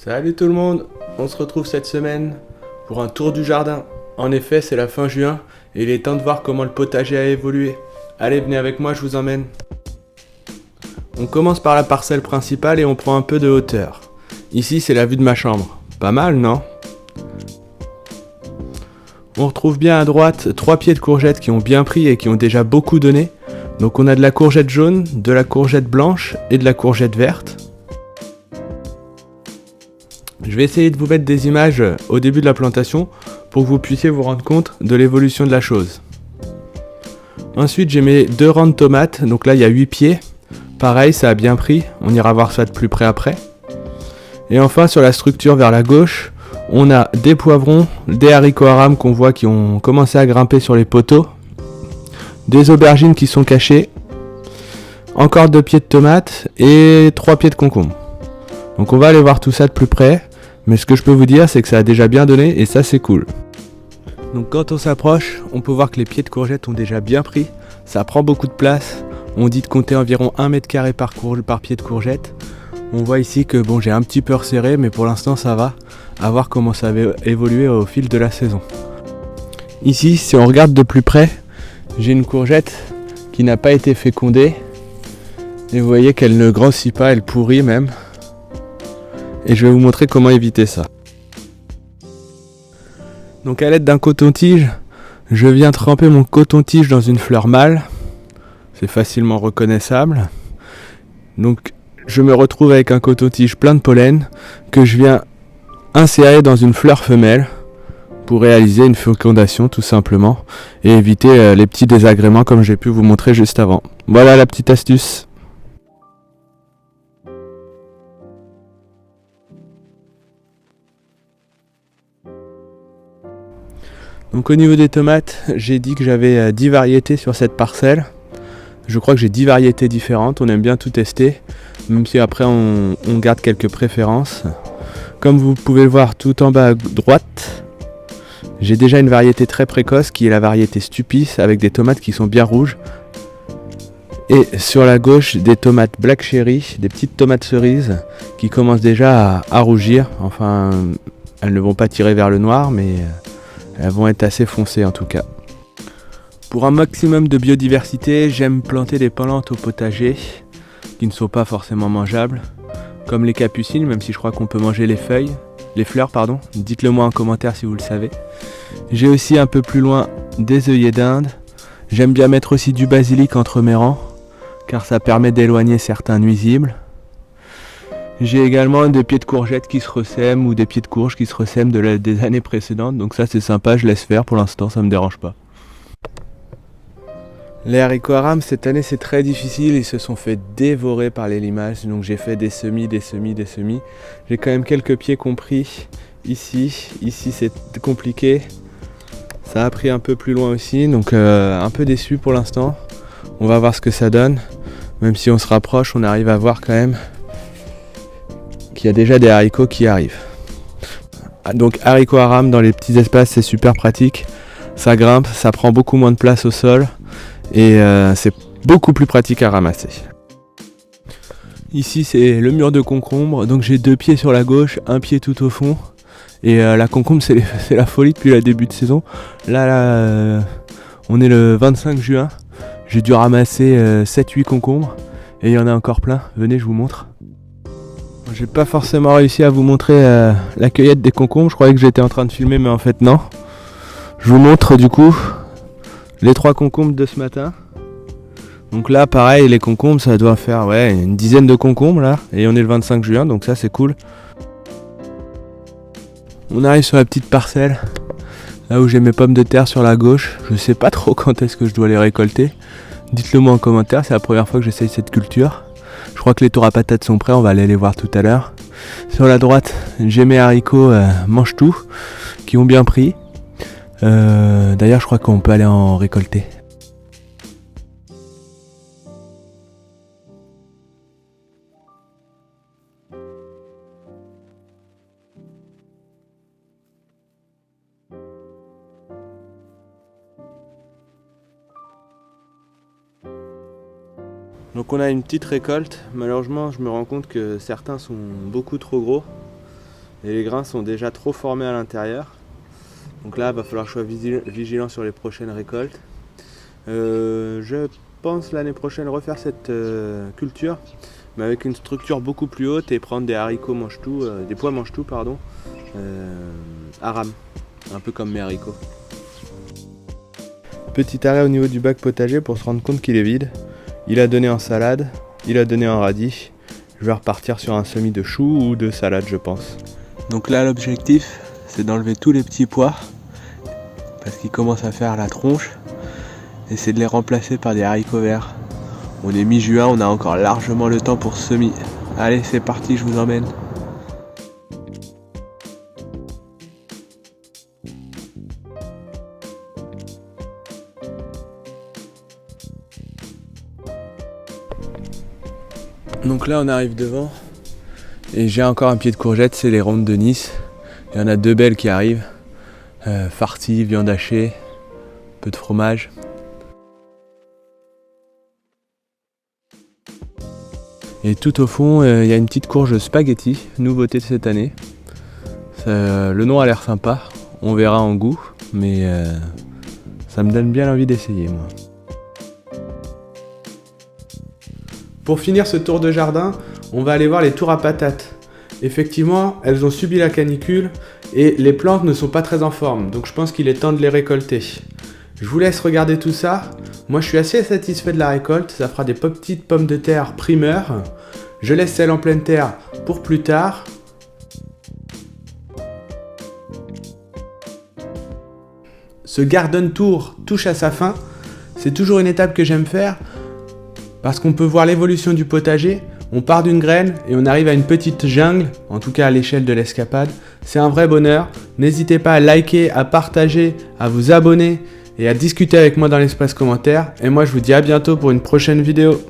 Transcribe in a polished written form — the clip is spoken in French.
Salut tout le monde, on se retrouve cette semaine pour un tour du jardin. En effet, c'est la fin juin et il est temps de voir comment le potager a évolué. Allez, venez avec moi, je vous emmène. On commence par la parcelle principale et on prend un peu de hauteur. Ici, c'est la vue de ma chambre. Pas mal, non ? On retrouve bien à droite 3 pieds de courgettes qui ont bien pris et qui ont déjà beaucoup donné. Donc on a de la courgette jaune, de la courgette blanche et de la courgette verte. Je vais essayer de vous mettre des images au début de la plantation pour que vous puissiez vous rendre compte de l'évolution de la chose. Ensuite, j'ai mes 2 rangs de tomates, donc là il y a 8 pieds. Pareil, ça a bien pris, on ira voir ça de plus près après. Et enfin, sur la structure vers la gauche, on a des poivrons, des haricots à rames qu'on voit qui ont commencé à grimper sur les poteaux, des aubergines qui sont cachées, encore 2 pieds de tomates et 3 pieds de concombre. Donc on va aller voir tout ça de plus près, mais ce que je peux vous dire c'est que ça a déjà bien donné et ça c'est cool. Donc quand on s'approche, on peut voir que les pieds de courgettes ont déjà bien pris, ça prend beaucoup de place, on dit de compter environ 1 mètre carré par pied de courgette. On voit ici que bon, j'ai un petit peu resserré, mais pour l'instant ça va, à voir comment ça va évoluer au fil de la saison. Ici, si on regarde de plus près, j'ai une courgette qui n'a pas été fécondée, et vous voyez qu'elle ne grossit pas, elle pourrit même. Et je vais vous montrer comment éviter ça. Donc à l'aide d'un coton-tige, je viens tremper mon coton-tige dans une fleur mâle. C'est facilement reconnaissable. Donc je me retrouve avec un coton-tige plein de pollen que je viens insérer dans une fleur femelle pour réaliser une fécondation tout simplement et éviter les petits désagréments comme j'ai pu vous montrer juste avant. Voilà la petite astuce. Donc au niveau des tomates, j'ai dit que j'avais 10 variétés sur cette parcelle. Je crois que j'ai 10 variétés différentes, on aime bien tout tester, même si après on garde quelques préférences. Comme vous pouvez le voir tout en bas à droite, j'ai déjà une variété très précoce qui est la variété Stupis avec des tomates qui sont bien rouges. Et sur la gauche, des tomates Black Cherry, des petites tomates cerises qui commencent déjà à rougir. Enfin, elles ne vont pas tirer vers le noir, mais elles vont être assez foncées en tout cas. Pour un maximum de biodiversité, j'aime planter des plantes au potager qui ne sont pas forcément mangeables, comme les capucines, même si je crois qu'on peut manger les fleurs. Dites-le moi en commentaire si vous le savez. J'ai aussi un peu plus loin des œillets d'Inde. J'aime bien mettre aussi du basilic entre mes rangs, car ça permet d'éloigner certains nuisibles. J'ai également des pieds de courgettes qui se ressèment ou des pieds de courge qui se ressèment des années précédentes, donc ça c'est sympa, je laisse faire pour l'instant, ça me dérange pas. Les haricots à rames cette année c'est très difficile, ils se sont fait dévorer par les limaces, donc j'ai fait des semis. J'ai quand même quelques pieds compris ici c'est compliqué, ça a pris un peu plus loin aussi, donc un peu déçu pour l'instant. On va voir ce que ça donne, même si on se rapproche, on arrive à voir quand même qu'il y a déjà des haricots qui arrivent. Donc haricots à rames dans les petits espaces c'est super pratique, ça grimpe, ça prend beaucoup moins de place au sol. Et c'est beaucoup plus pratique à ramasser. Ici c'est le mur de concombre, donc j'ai 2 pieds sur la gauche, 1 pied tout au fond. Et la concombre c'est la folie depuis le début de saison. Là on est le 25 juin, j'ai dû ramasser 7-8 concombres. Et il y en a encore plein, venez je vous montre. J'ai pas forcément réussi à vous montrer la cueillette des concombres, je croyais que j'étais en train de filmer mais en fait non. Je vous montre du coup les 3 concombres de ce matin. Donc là pareil, les concombres ça doit faire une dizaine de concombres là. Et on est le 25 juin donc ça c'est cool. On arrive sur la petite parcelle, là où j'ai mes pommes de terre sur la gauche. Je sais pas trop quand est-ce que je dois les récolter. Dites-le moi en commentaire, c'est la première fois que j'essaye cette culture. Je crois que les tours à patates sont prêts, on va aller les voir tout à l'heure. Sur la droite, j'ai mes haricots mange tout qui ont bien pris. D'ailleurs je crois qu'on peut aller en récolter. Donc on a une petite récolte, malheureusement je me rends compte que certains sont beaucoup trop gros. et les grains sont déjà trop formés à l'intérieur. Donc là, il va falloir que je sois vigilant sur les prochaines récoltes. Je pense l'année prochaine refaire cette culture, mais avec une structure beaucoup plus haute et prendre des haricots mange-tout, des pois mange-tout pardon, à rame, un peu comme mes haricots. Petit arrêt au niveau du bac potager pour se rendre compte qu'il est vide. Il a donné en salade, il a donné en radis. Je vais repartir sur un semis de choux ou de salade, je pense. Donc là, l'objectif, c'est d'enlever tous les petits pois parce qu'ils commencent à faire la tronche et c'est de les remplacer par des haricots verts. On est mi-juin, on a encore largement le temps pour semis. Allez, c'est parti, je vous emmène. Donc là on arrive devant et j'ai encore un pied de courgette, c'est les rondes de Nice. Il y en a 2 belles qui arrivent, farcies, viande hachée, peu de fromage. Et tout au fond il y a une petite courge spaghetti, nouveauté de cette année. Le nom a l'air sympa, on verra en goût, mais ça me donne bien envie d'essayer moi. Pour finir ce tour de jardin, on va aller voir les tours à patates. Effectivement, elles ont subi la canicule et les plantes ne sont pas très en forme, donc je pense qu'il est temps de les récolter. Je vous laisse regarder tout ça. Moi je suis assez satisfait de la récolte, ça fera des petites pommes de terre primeurs. Je laisse celles en pleine terre pour plus tard. Ce garden tour touche à sa fin. C'est toujours une étape que j'aime faire parce qu'on peut voir l'évolution du potager. On part d'une graine et on arrive à une petite jungle, en tout cas à l'échelle de l'escapade. C'est un vrai bonheur. N'hésitez pas à liker, à partager, à vous abonner et à discuter avec moi dans l'espace commentaire. Et moi je vous dis à bientôt pour une prochaine vidéo.